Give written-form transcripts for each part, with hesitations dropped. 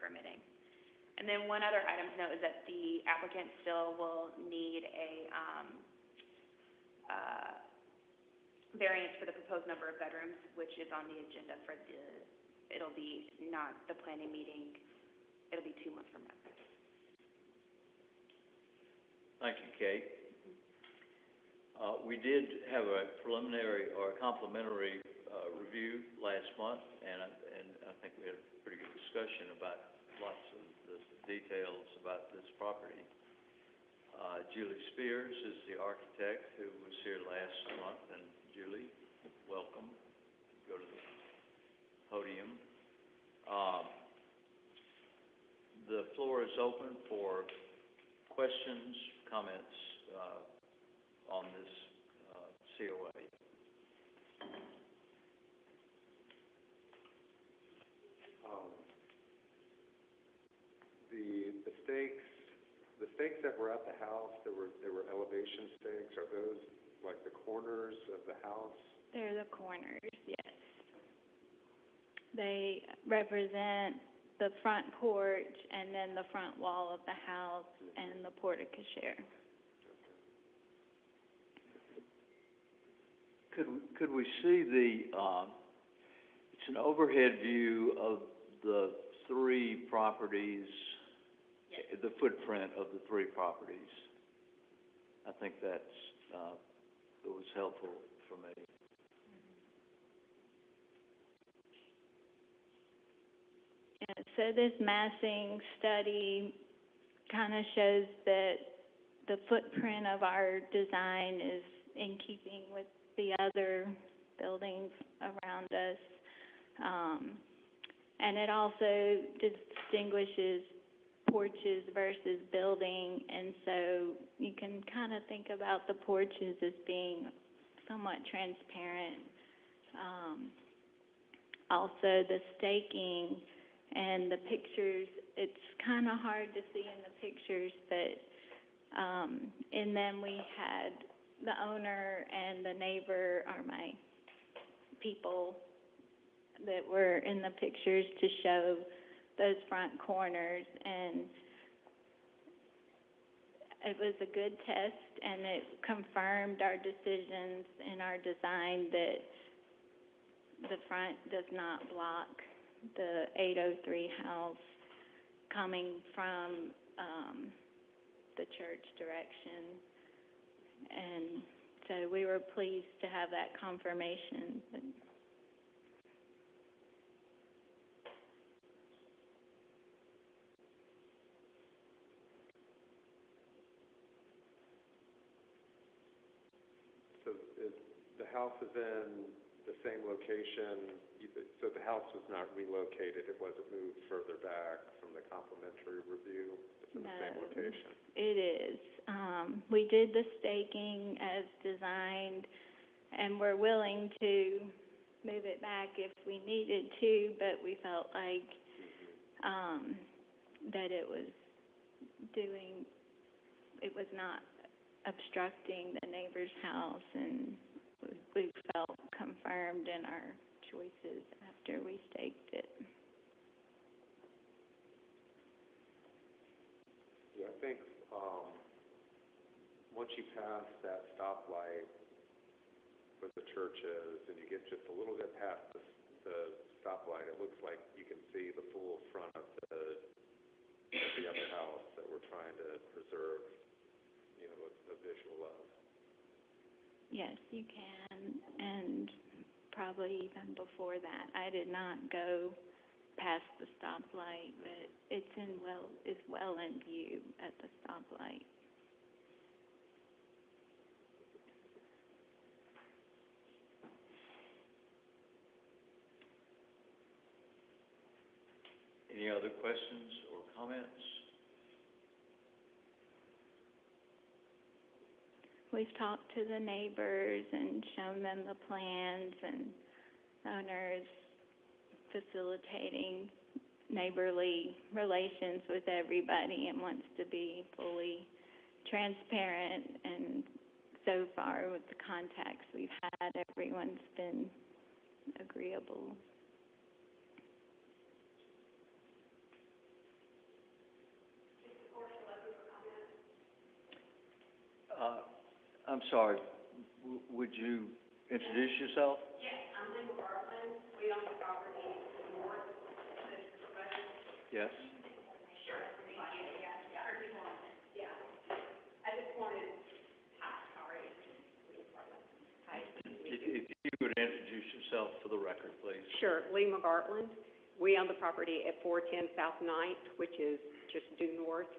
permitting. And then one other item to note is that the applicant still will need a, variance for the proposed number of bedrooms, which is on the agenda for the, it'll be not the planning meeting, it'll be 2 months from now. Thank you, Kate. We did have a preliminary or a complimentary review last month, and I think we had a pretty good discussion about lots of the details about this property. Julie Spears is the architect who was here last month, and Julie, welcome. Go to the podium. The floor is open for questions, comments on this COA. The stakes that were at the house, there were elevation stakes. Are those like the corners of the house? They're the corners, yes. They represent the front porch and then the front wall of the house and the porte cochere. Could we see the, it's an overhead view of the 3 properties, Yes. the footprint of the 3 properties. I think that's, it was helpful for me. And so this massing study kind of shows that the footprint of our design is in keeping with the other buildings around us. And it also distinguishes porches versus building, and so you can kind of think about the porches as being somewhat transparent. Also, the staking and the pictures, it's kind of hard to see in the pictures, but in them we had the owner and the neighbor are my people that were in the pictures to show those front corners, and it was a good test, and it confirmed our decisions in our design that the front does not block the 803 house coming from the church direction. And so we were pleased to have that confirmation. So the house is in the same location, so the house was not relocated, it wasn't moved further back from the complimentary review, it's in the same location? It is. We did the staking as designed, and we're willing to move it back if we needed to, but we felt like that it was not obstructing the neighbor's house, and we felt confirmed in our choices after we staked it. Yeah, I think once you pass that stoplight where the church is, and you get just a little bit past the stoplight, it looks like you can see the full front of the other house that we're trying to preserve, you know, a visual of. Yes, you can, and probably even before that. I did not go past the stoplight, but it's well in view at the stoplight. Any other questions or comments? We've talked to the neighbors and shown them the plans, and the owner is facilitating neighborly relations with everybody and wants to be fully transparent. And so far, with the contacts we've had, everyone's been agreeable. I'm sorry, would you introduce yourself? Yes. If you would introduce yourself for the record, please. Sure, Lee McGartland. We own the property at 410 South Ninth, which is just due north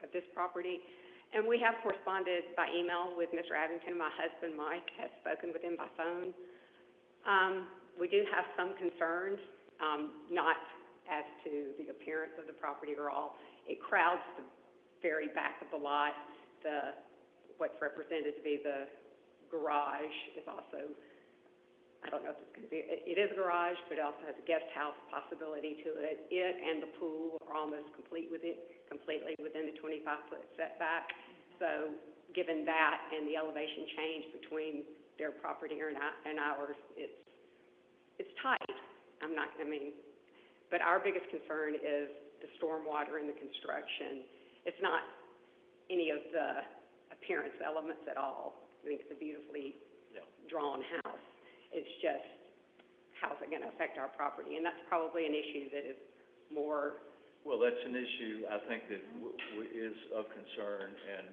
of this property. And we have corresponded by email with Mr. Abington. My husband, Mike, has spoken with him by phone. We do have some concerns, not as to the appearance of the property or all. It crowds the very back of the lot. What's represented to be the garage is also, I don't know if it's going to be, it is a garage, but it also has a guest house possibility to it. It and the pool are almost completely within the 25-foot setback. So given that and the elevation change between their property and ours, it's tight. But our biggest concern is the stormwater and the construction. It's not any of the appearance elements at all. I think it's a beautifully drawn house. It's just, how's it going to affect our property? And that's probably an issue that is more... Well, that's an issue, I think, that is of concern, and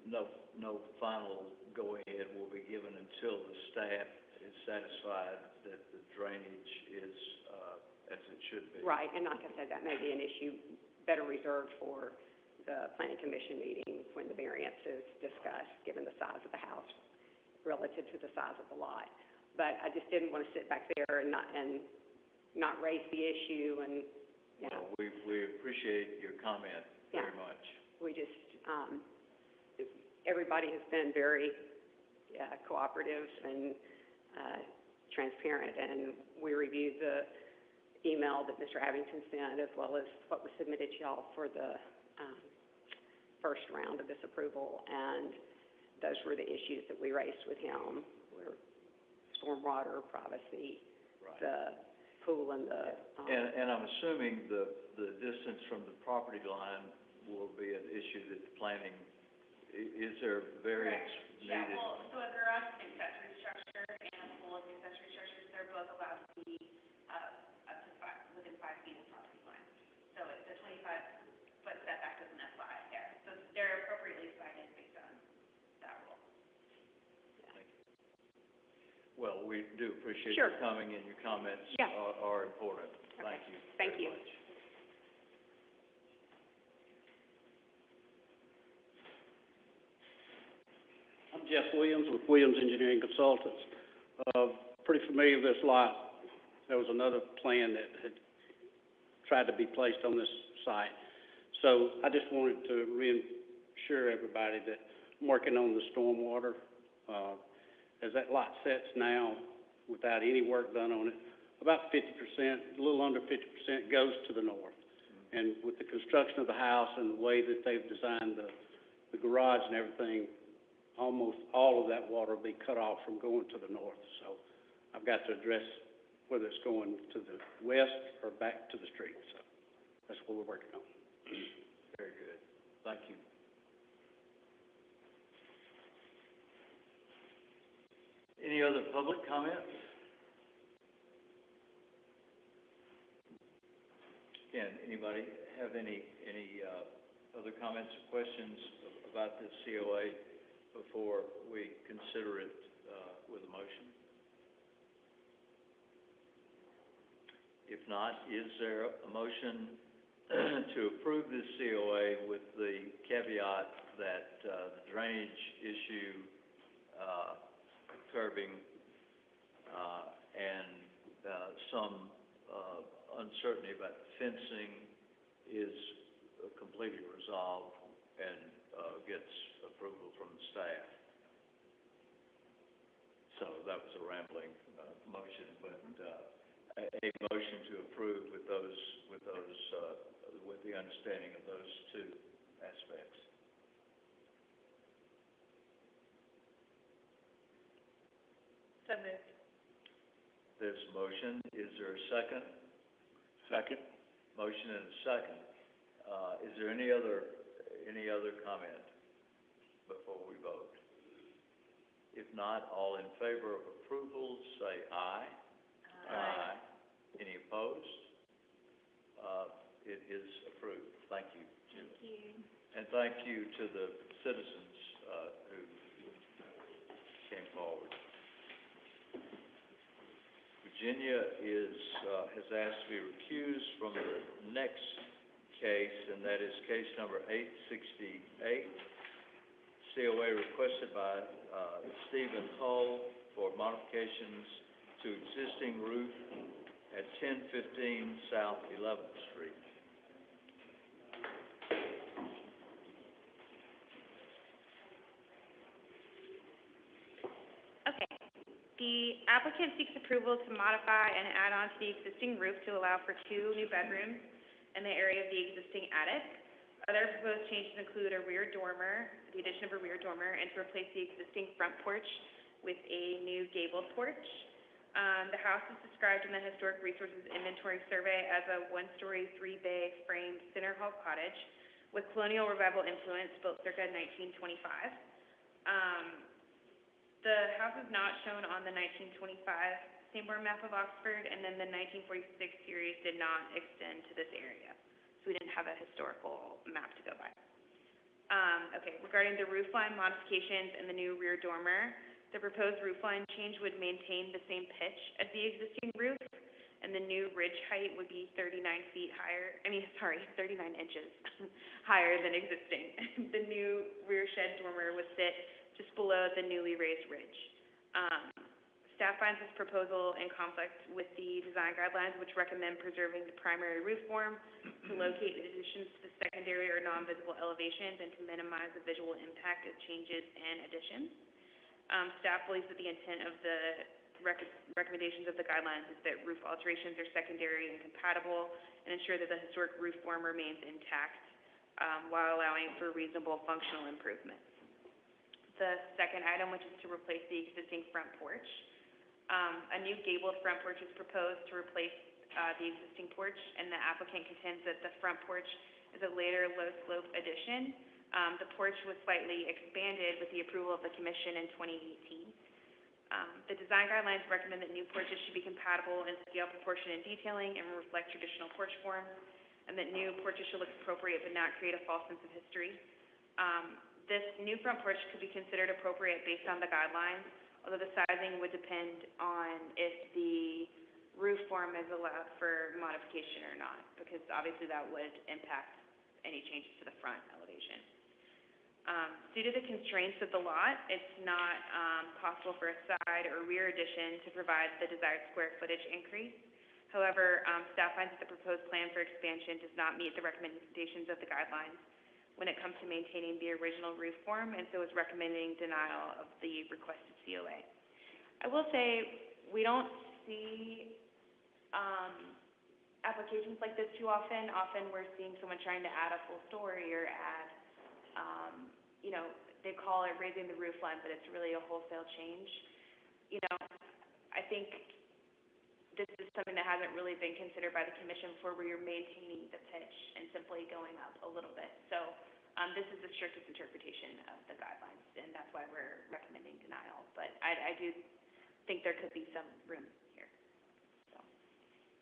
no final go-ahead will be given until the staff is satisfied that the drainage is as it should be. Right, and like I said, that may be an issue better reserved for the planning commission meeting when the variance is discussed, given the size of the house relative to the size of the lot. But I just didn't want to sit back there and not raise the issue, and, you know. Well, we appreciate your comment very much. We just, everybody has been very cooperative and transparent, and we reviewed the email that Mr. Abington sent, as well as what was submitted to y'all for the first round of this approval, and those were the issues that we raised with him, were stormwater, privacy, Right. the pool, and the... And I'm assuming the distance from the property line will be an issue that the planning, is there variance needed? Yeah, well, so a garage accessory structure and a pool accessory structures, they're both allowed to be, up to within 5 feet of the property line. So the 25-foot setback doesn't apply there. So they're appropriately cited based on that rule. Well, we do appreciate Sure. you coming, and your comments Yeah. are important. Thank you. Thank very you. much. I'm Jeff Williams with Williams Engineering Consultants. Pretty familiar with this lot. There was another plan that had tried to be placed on this site. So I just wanted to reassure everybody that I'm working on the stormwater. As that lot sits now, without any work done on it, about 50%, a little under 50% goes to the north. And with the construction of the house and the way that they've designed the garage and everything, almost all of that water will be cut off from going to the north. So I've got to address whether it's going to the west or back to the street. So that's what we're working on. Very good. Thank you. Any other public comments? Again, anybody have any other comments or questions about this COA before we consider it with a motion? If not, is there a motion to approve this COA with the caveat that the drainage issue, curbing, and some uncertainty about fencing is completely resolved and gets approval from the staff? So that was a rambling motion, but a motion to approve with the understanding of those two aspects. So moved. There's a motion. Is there a second? Second. Motion and a second. Is there any other comment before we vote? If not, all in favor of approval, say aye. Aye. Any opposed? It is approved. Thank you, Julie. Thank you. And thank you to the citizens, who came forward. Virginia has asked to be recused from the next case, and that is case number 868. COA requested by, Stephen Hull for modifications to existing roof at 1015 South 11th Street. Okay. The applicant seeks approval to modify and add on to the existing roof to allow for 2 new bedrooms in the area of the existing attic. Other proposed changes include a rear dormer, the addition of a rear dormer, and to replace the existing front porch with a new gabled porch. The house is described in the Historic Resources Inventory Survey as a 1-story, 3-bay framed center hall cottage with colonial revival influence built circa 1925. The house is not shown on the 1925 Sanborn map of Oxford, and then the 1946 series did not extend to this area. So we didn't have a historical map to go by. Okay, regarding the roof line modifications and the new rear dormer, the proposed roof line change would maintain the same pitch as the existing roof, and the new ridge height would be 39 inches higher than existing. The new rear shed dormer would sit just below the newly raised ridge. Staff finds this proposal in conflict with the design guidelines, which recommend preserving the primary roof form to locate additions to the secondary or non-visible elevations and to minimize the visual impact of changes and additions. Staff believes that the intent of the recommendations of the guidelines is that roof alterations are secondary and compatible and ensure that the historic roof form remains intact, while allowing for reasonable functional improvements. The second item, which is to replace the existing front porch. A new gabled front porch is proposed to replace the existing porch, and the applicant contends that the front porch is a later low-slope addition. The porch was slightly expanded with the approval of the commission in 2018. The design guidelines recommend that new porches should be compatible in scale, proportion, and detailing and reflect traditional porch forms, and that new porches should look appropriate but not create a false sense of history. This new front porch could be considered appropriate based on the guidelines, although the sizing would depend on if the roof form is allowed for modification or not, because obviously that would impact any changes to the front elevation. Due to the constraints of the lot, it's not possible for a side or rear addition to provide the desired square footage increase. However, staff finds that the proposed plan for expansion does not meet the recommendations of the guidelines when it comes to maintaining the original roof form, and so is recommending denial of the requested COA. I will say, we don't see applications like this too often. Often we're seeing someone trying to add a full story or add, they call it raising the roof line, but it's really a wholesale change. I think this is something that hasn't really been considered by the commission before, where you're maintaining the pitch and simply going up a little bit. So, this is the strictest interpretation of the guidelines, and that's why we're recommending denial. But I do think there could be some room here. So,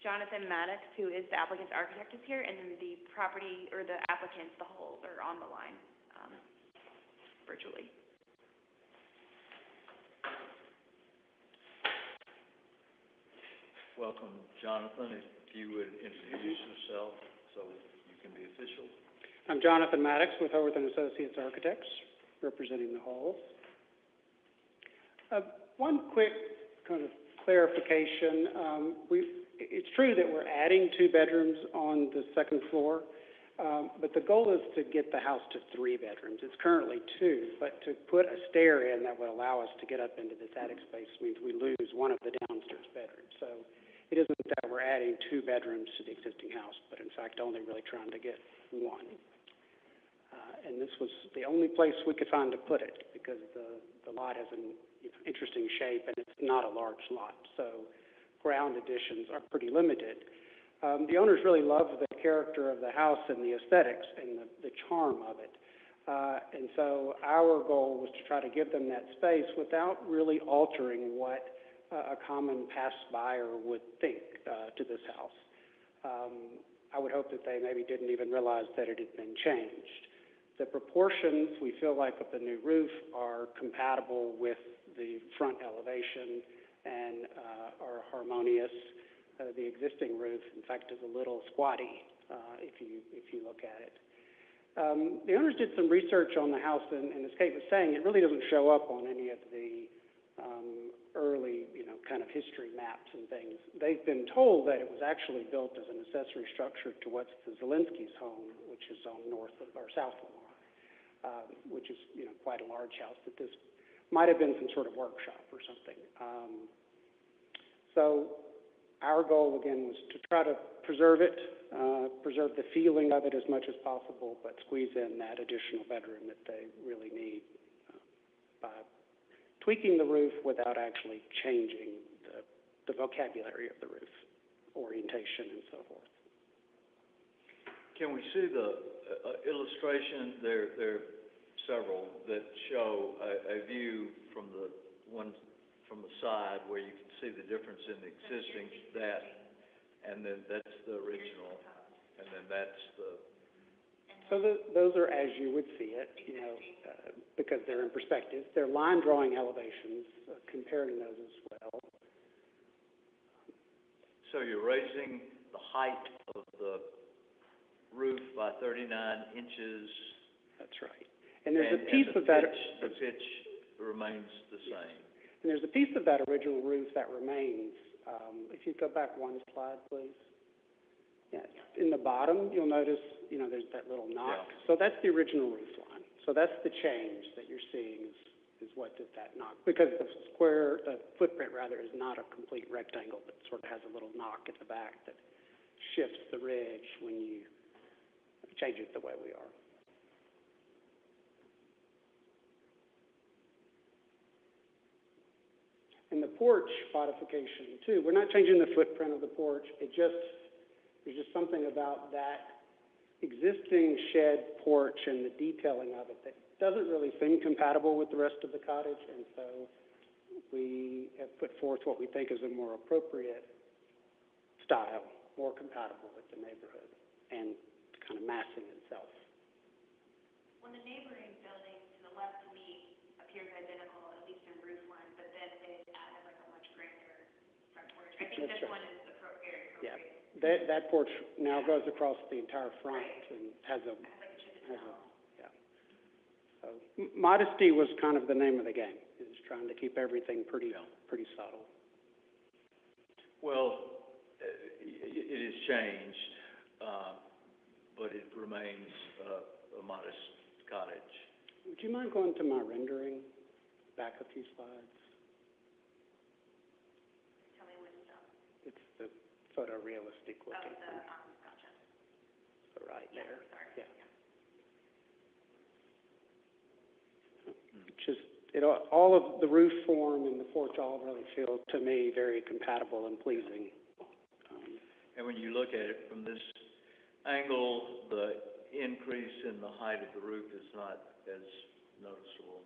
Jonathan Maddox, who is the applicant's architect, is here, and then the property, or the applicants, the whole, are on the line, virtually. Welcome, Jonathan. If you would introduce yourself so you can be official. I'm Jonathan Maddox with Howarth & Associates Architects, representing the Halls. One quick kind of clarification. It's true that we're adding 2 bedrooms on the second floor, but the goal is to get the house to 3 bedrooms. It's currently 2, but to put a stair in that would allow us to get up into this attic space means we lose one of the downstairs bedrooms. So it isn't that we're adding 2 bedrooms to the existing house, but in fact only really trying to get 1. And this was the only place we could find to put it, because the lot has an interesting shape and it's not a large lot, so ground additions are pretty limited. The owners really love the character of the house and the aesthetics and the charm of it. And so our goal was to try to give them that space without really altering what a common passerby would think to this house. I would hope that they maybe didn't even realize that it had been changed. The proportions, we feel like, of the new roof are compatible with the front elevation and are harmonious. The existing roof, in fact, is a little squatty if you look at it. The owners did some research on the house, and as Kate was saying, it really doesn't show up on any of the early, kind of history maps and things. They've been told that it was actually built as an accessory structure to what's the Zielinski's home, which is on north of, or south of Lamar, which is, quite a large house, that this might have been some sort of workshop or something. So our goal, again, was to try to preserve it, preserve the feeling of it as much as possible, but squeeze in that additional bedroom that they really need by tweaking the roof without actually changing the vocabulary of the roof, orientation and so forth. Can we see the illustration? There are several that show a view from the side where you can see the difference in the existing, and then that's the original, and then that's the... So those are as you would see it, because they're in perspective. They're line drawing elevations, comparing those as well. So you're raising the height of the roof by 39 inches. That's right. And there's a piece of that... The pitch remains the same. And there's a piece of that original roof that remains. If you go back one slide, please. Yeah, in the bottom, you'll notice, there's that little knock. Yeah. So that's the original roof line. So that's the change that you're seeing is what did that knock. Because the footprint rather, is not a complete rectangle, but sort of has a little knock at the back that shifts the ridge when you change it the way we are. And the porch modification too, we're not changing the footprint of the porch, there's just something about that existing shed porch and the detailing of it that doesn't really seem compatible with the rest of the cottage, and so we have put forth what we think is a more appropriate style, more compatible with the neighborhood, and kind of massing itself. When the neighboring building to the left to me appears identical, at least in roof line, but then it added like a much grander front porch. I think That's this right. one is appropriate. Yeah. That porch now goes across the entire front and has a, yeah. So modesty was kind of the name of the game, is trying to keep everything pretty subtle. Well, it has changed, but it remains a modest cottage. Would you mind going to my rendering, back a few slides? Tell me what's up. It's the photorealistic Oh, looking, gotcha. so right there. Sorry. Yeah. Just, all of the roof form and the porch all really feel, to me, very compatible and pleasing. And when you look at it from this angle, the increase in the height of the roof is not as noticeable.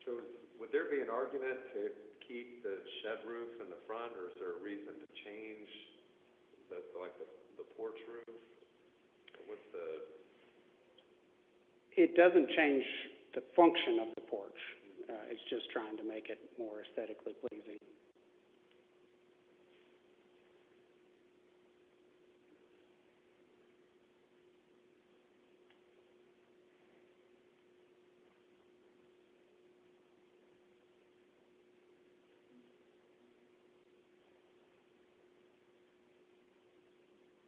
So would there be an argument to keep the shed roof in the front, or is there a reason to change the porch roof? What's the... It doesn't change the function of the porch. It's just trying to make it more aesthetically pleasing.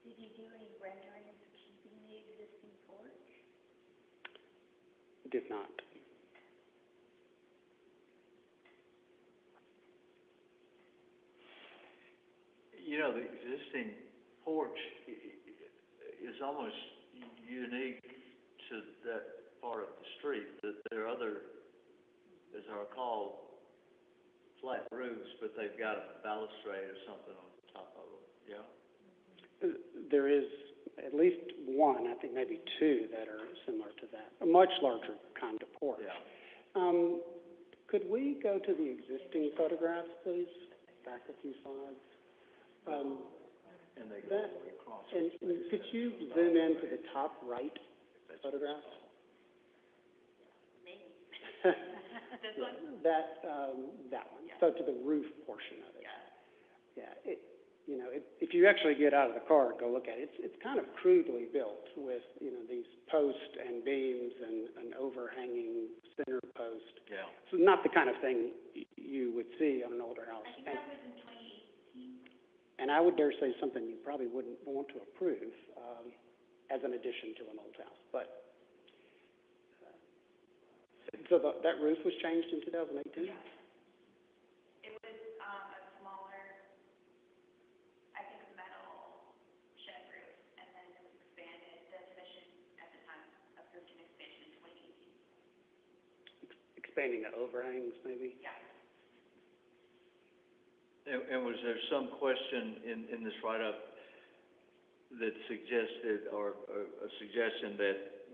Did you do any renderings keeping the existing porch? Did not. The existing porch is almost unique to that part of the street. That there are other, as I recall, flat roofs, but they've got a balustrade or something on top of them, yeah? there is at least one, I think maybe two, that are similar to that, a much larger kind of porch. Yeah. Could we go to the existing photographs, please? Back a few slides. And they go That, all the way across. and could you zoom in to the top right That's photograph? This one? That one, so to the roof portion of it. Yeah, if you actually get out of the car and go look at it, it's kind of crudely built with, these posts and beams and an overhanging center post. Yeah. So not the kind of thing you would see on an older house. I think that was in 2018. And I would dare say something you probably wouldn't want to approve, as an addition to an old house, but, so that roof was changed in 2018? It was, a smaller, I think, metal shed roof, and then it was expanded. The commission at the time approved an expansion in 2018. Expanding the overhangs, maybe? Yeah. And was there some question in this write-up that suggested, or a suggestion that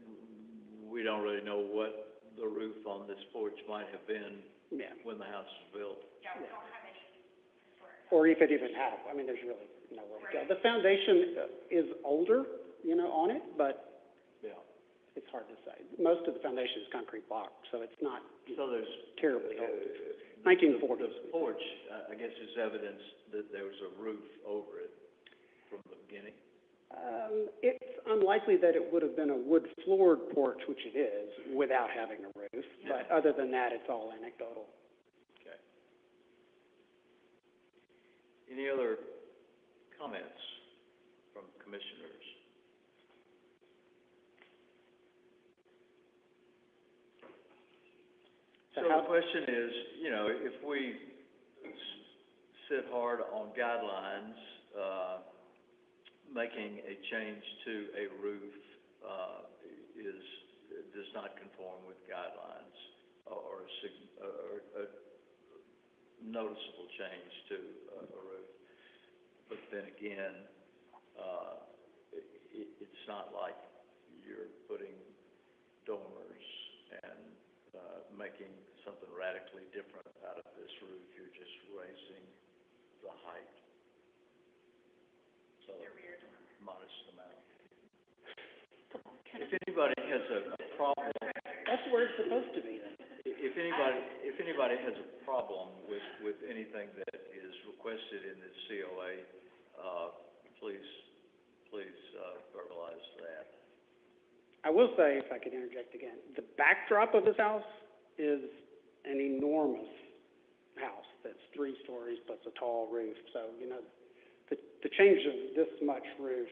we don't really know what the roof on this porch might have been Yeah. when the house was built? Yeah, we don't have any historic. Or if it even had, there's really no way to tell. The foundation is older, on it, but Yeah. it's hard to say. Most of the foundation is concrete block, so it's not So there's, terribly old. the 1940s. porch, I guess is evidence that there was a roof over it from the beginning. It's unlikely that it would have been a wood-floored porch, which it is, without having a roof, but other than that, it's all anecdotal. Okay. Any other comments from commissioners? So the question is, if we sit hard on guidelines, making a change to a roof, does not conform with guidelines, or a noticeable change to a roof. But then again, it's not like you're putting dormers and, making something radically different out of this roof. You're just raising the height. So, modest amount. If anybody has a problem, That's where it's supposed to be, then. if anybody has a problem with anything that is requested in this COA, please, verbalize that. I will say, if I could interject again, the backdrop of this house is an enormous house that's 3 stories plus a tall roof. So, the change of this much roof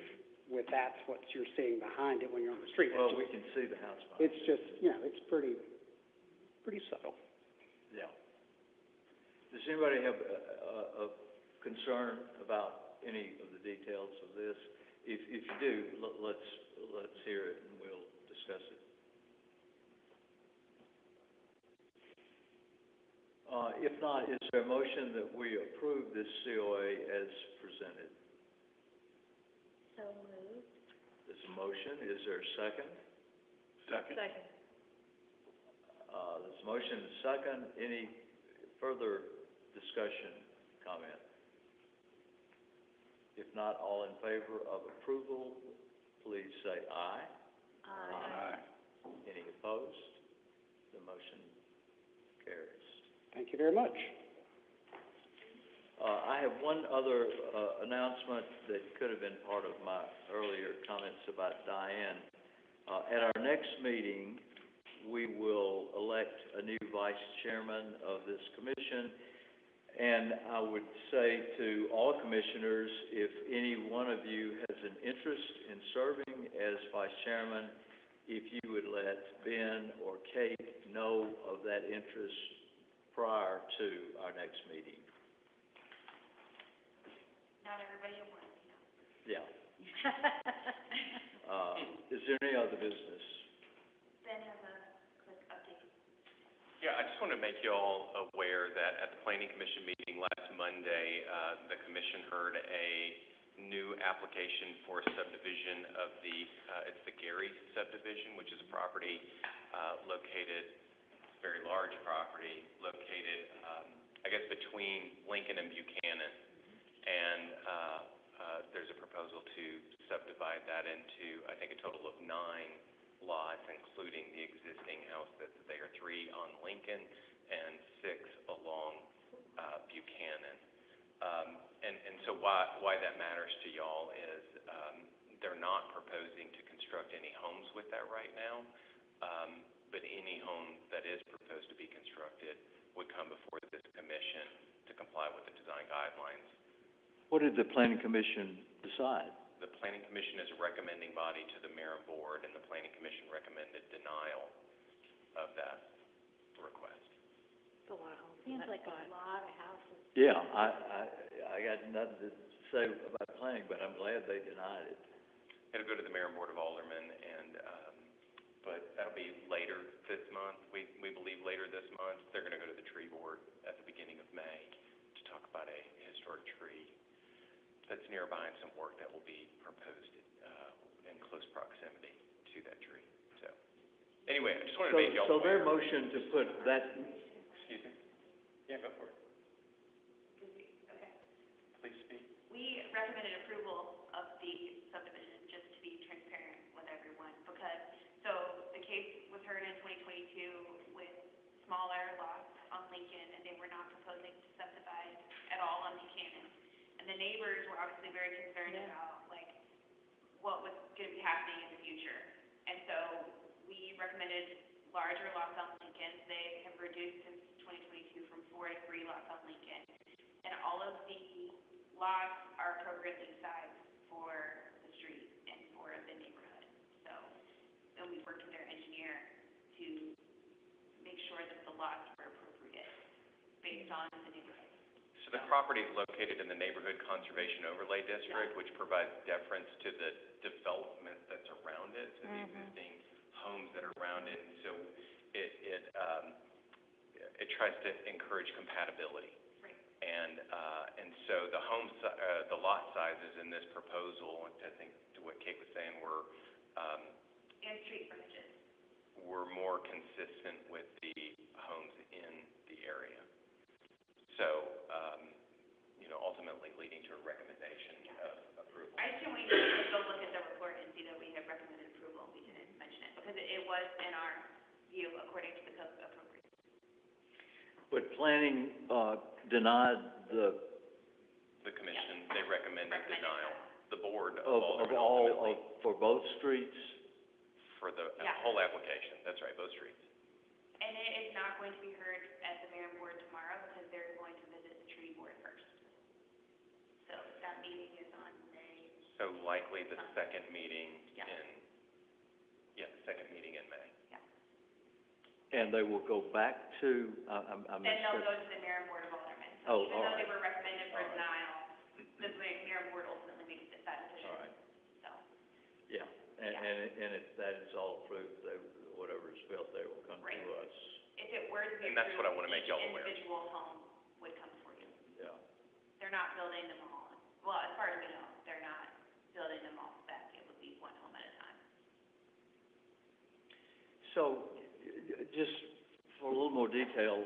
with that's what you're seeing behind it when you're on the street. Well, we can see the house behind. It's just, it's pretty subtle. Yeah. Does anybody have a concern about any of the details of this? If you do, let's hear it and we'll discuss it. If not, is there a motion that we approve this COA as presented? So moved. There's a motion, is there a second? Second. There's a motion and a second, any further discussion, comment? If not, all in favor of approval, please say aye. Aye. Any opposed? The motion carries. Thank you very much. I have one other, announcement that could have been part of my earlier comments about Diane. At our next meeting, we will elect a new vice chairman of this commission. And I would say to all commissioners, if any one of you has an interest in serving as vice chairman, if you would let Ben or Kate know of that interest prior to our next meeting. Not everybody at once, Yeah. Is there any other business? Ben has a quick update. Yeah, I just want to make you all aware that at the Planning Commission meeting last Monday, the commission heard a new application for subdivision of the, it's the Gary subdivision, which is a property, located, very large property, located, I guess between Lincoln and Buchanan. And, there's a proposal to subdivide that into, I think, a total of 9 lots, including the existing house that's there, 3 on Lincoln and 6 along, Buchanan. And so why that matters to y'all is, they're not proposing to construct any homes with that right now. But any home that is proposed to be constructed would come before this commission to comply with the design guidelines. What did the planning commission decide? The planning commission is a recommending body to the mayor and board, and the planning commission recommended denial of that request. Seems like a lot of houses. Yeah, I got nothing to say about planning, but I'm glad they denied it. It'll go to the mayor and board of aldermen, and, but that'll be later this month. We believe later this month. They're gonna go to the tree board at the beginning of May to talk about a historic tree that's nearby and some work that will be proposed, in close proximity to that tree. So, anyway, I just wanted to make y'all So their aware. motion to put that, Excuse me? Yeah, go for it. Okay. Please speak. We recommended approval of the subdivision, just to be transparent with everyone, because, so the case was heard in 2022 with smaller lots on Lincoln, and they were not proposing to subdivide at all on Buchanan. And the neighbors were obviously very concerned about, like, what was gonna be happening in the future. And so we recommended larger lots on Lincoln. They have reduced since 2022 from 4 to 3 lots on Lincoln. And all of the lots are appropriately sized for the street and for the neighborhood. So, and we worked with their engineer to make sure that the lots were appropriate based on the neighborhood. So the property is located in the Neighborhood Conservation Overlay District, which provides deference to the development that's around it, to the existing homes that are around it. And so it tries to encourage compatibility. Right. And so the lot sizes in this proposal, I think to what Kate was saying, were, And street frontages. were more consistent with the homes in the area. So, ultimately leading to a recommendation of approval. I assume we need to go look at the report and see that we have recommended approval. We didn't mention it, because it was in our view according to the code appropriate. but planning, denied the, The commission, they recommended Recommended denial. The board of of aldermen all, ultimately, for both streets? for the Yeah. whole application, that's right, both streets. And it is not going to be heard at the mayor and board tomorrow, because they're going to visit the tree board first. So that meeting is on May. So likely the second meeting Yeah. the second meeting in May. And they will go back to, I'm Then not they'll sure. go to the mayor and board of aldermen. Oh, So all even though they right. were recommended for All right. denial, the mayor and board ultimately makes that decision. All right, So, yeah, and, Yeah. and if that is all approved, they, whatever is built there will come Right. to us, if it were to be And that's what I approved, wanna make each y'all aware. individual home would come before you. yeah. They're not building them all, well, as far as we know, they're not building them all spec, it would be one home at a time. So, just for a little more detail,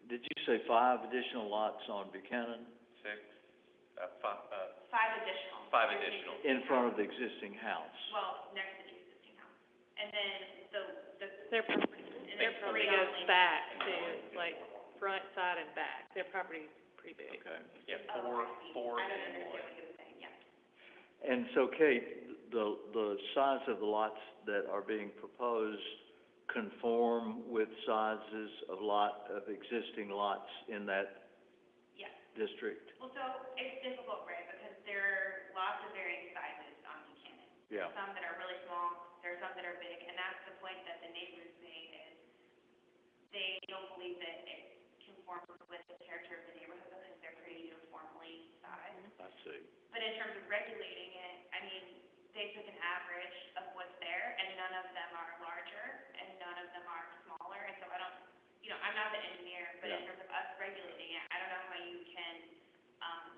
did you say 5 additional lots on Buchanan 6, 5 additional. 5 There's an additional. existing in front of house. the existing house? Well, next to the existing house. And then Their property, and their then property 3 on goes Lincoln. back to, like, front, side, and back. Their property's pretty big. Okay. yeah, Oh, I see. 4 I don't and understand 1. what you were saying, yeah. And so, Kate, the size of the lots that are being proposed conform with sizes of existing lots in that Yes. district? Well, so it's difficult, right, because there are lots of varying sizes on Buchanan. Yeah. Some that are really small, there are some that are big, and that's the point that the neighbors made, is they don't believe that it conforms with the character of the neighborhood because they're pretty uniformly sized. I see. But in terms of regulating it, I mean, they took an average of what's there, and none of them are larger, and none of them are smaller, and so I don't, I'm not the engineer, but in Yeah. terms of us regulating it, I don't know how you can,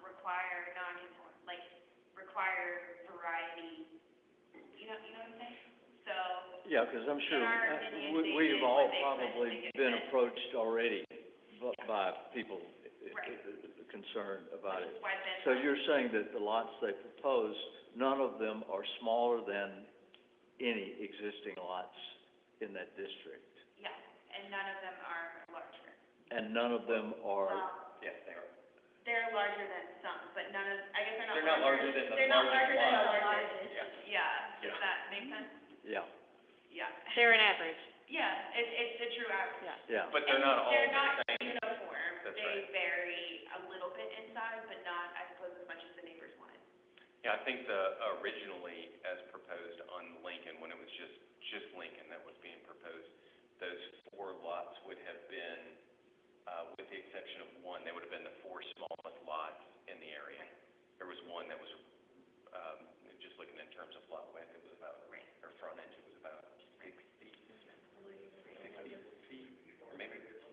require non-conform, like, require variety, you know what I'm saying? So, Yeah, 'cause I'm sure, in our opinion, they we've did all what they could to probably make it been fit. approached already by people Right. concerned about Which it. is why Ben. So you're saying that the lots they propose, none of them are smaller than any existing lots in that district? Yeah, and none of them are larger. And none of them are, Yes, they are. They're larger than some, but none of, I guess They're not larger than the They're not largest larger than the lot. largest. Yeah. Yeah, does Yeah. that make sense? yeah, Yeah. They're an average. Yeah, it's a true average. Yeah. yeah. But they're not all They're the not same. uniform. That's They right. vary a little bit in size, but not, I suppose, as much as the neighbors wanted. Yeah, I think originally, as proposed on Lincoln, when it was just Lincoln that was being proposed, those 4 lots would have been, with the exception of one, they would have been the 4 smallest lots in the area. There was one that was, just looking in terms of lot width, it was about, or frontage, it was about 60 feet, or maybe it was,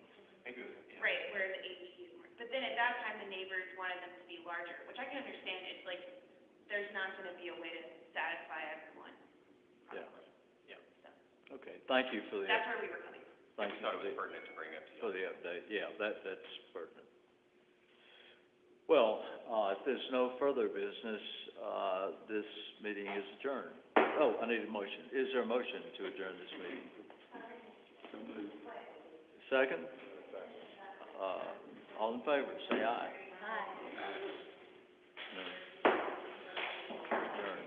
yeah. Right, where the ADUs were. But then at that time, the neighbors wanted them to be larger, which I can understand. It's like, there's not gonna be a way to satisfy everyone, Yeah. probably. Yeah. So, Okay, thank you for the, that's where we were coming from. Yeah, thank we you thought it for was the, pertinent to bring up to you. for the update. Yeah, that's pertinent. Well, if there's no further business, this meeting is adjourned. Oh, I need a motion. Is there a motion to adjourn this meeting? Second? All in favor, say aye. Hi. No.